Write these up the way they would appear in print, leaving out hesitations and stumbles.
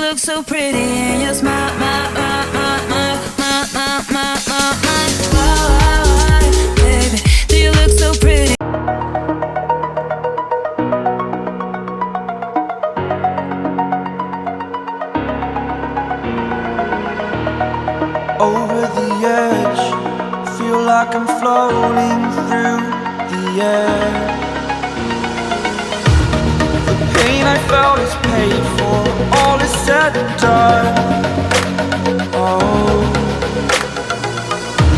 look so pretty in your smile, why, baby, do you look so pretty? Over the edge, feel like I'm floating through the air. The pain I felt is paid for, all is said and done. Oh,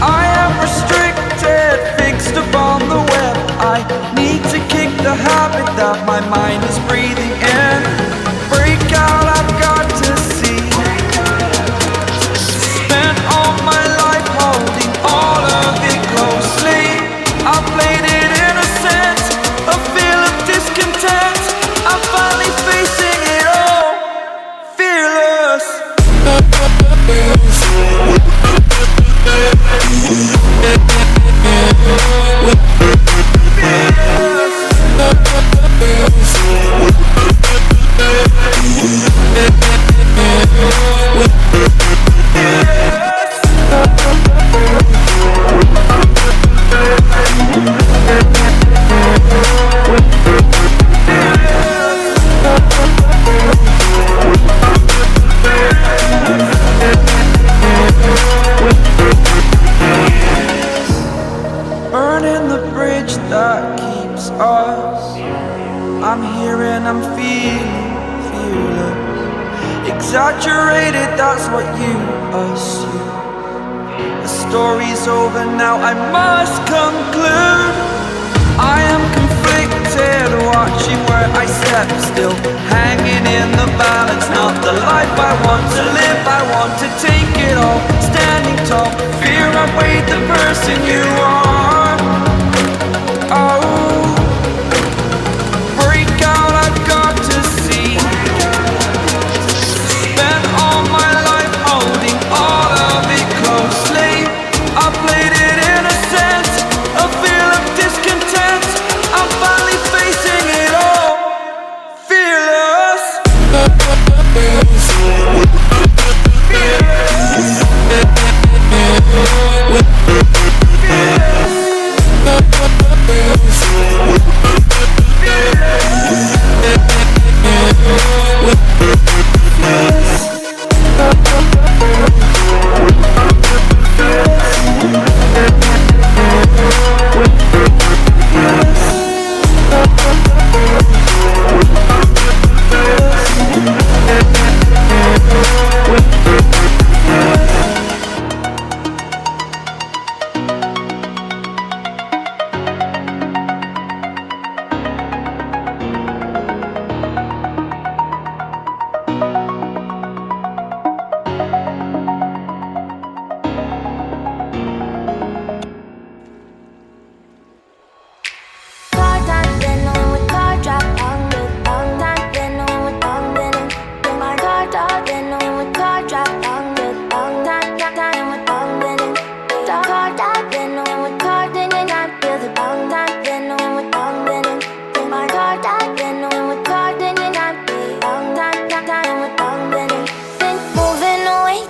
I am restricted, fixed upon the web. I need to kick the habit that my mind is breathing in. Break out, I've got to see. Spent all my life holding all of it closely. I played it innocent, a feel of discontent. I'm finally facing it all, fearless. Burning the bridge that keeps us. I'm here and I'm feeling fearless. Exaggerated, that's what you assume. The story's over now, I must conclude. I am conflicted, watching where I step still, hanging in the balance. Not the life I want to live, I want to take it all. Standing tall, fear I weighed the person you are. Oh, break out, I've got to see. Spent all my life holding all of it closely. I played it innocent, a feel of discontent. I'm finally facing it all, fearless.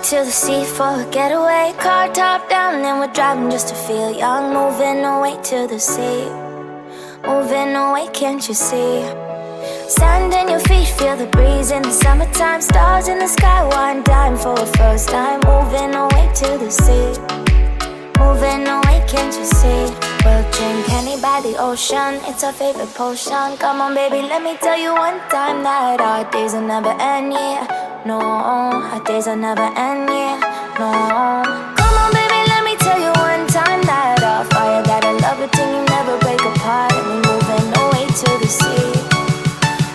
To the sea for a getaway, car top down and we're driving just to feel young. Moving away to the sea, moving away, can't you see? Sand in your feet, feel the breeze in the summertime. Stars in the sky, one dime for a first time. Moving away to the sea, moving away, can't you see? We'll drink honey by the ocean, it's our favorite potion. Come on baby, let me tell you one time that our days will never end, yeah. No, our days will never end, yeah. No. Come on baby, let me tell you one time that our fire got a love it till you never break apart. And we're moving away to the sea,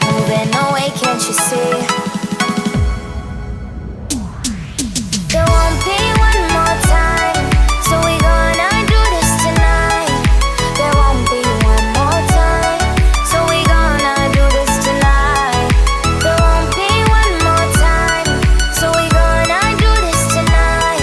moving away, can't you see? There won't be one more time, so we gonna do this tonight. There won't be one more time, so we gonna do this tonight. There won't be one more time, so we gonna do this tonight.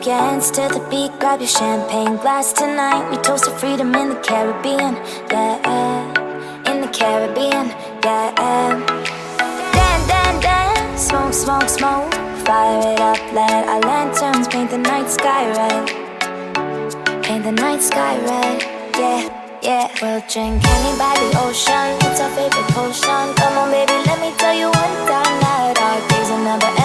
your hands to the beat, grab your champagne glass tonight. We toast to freedom in the Caribbean, yeah, in the Caribbean, yeah. Dance, dance, dance, smoke, smoke, smoke. Fire it up, let our lanterns paint the night sky red. Paint the night sky red, yeah, yeah. We'll drink honey by the ocean, it's our favorite potion. Come on baby, let me tell you one time that our days will never end.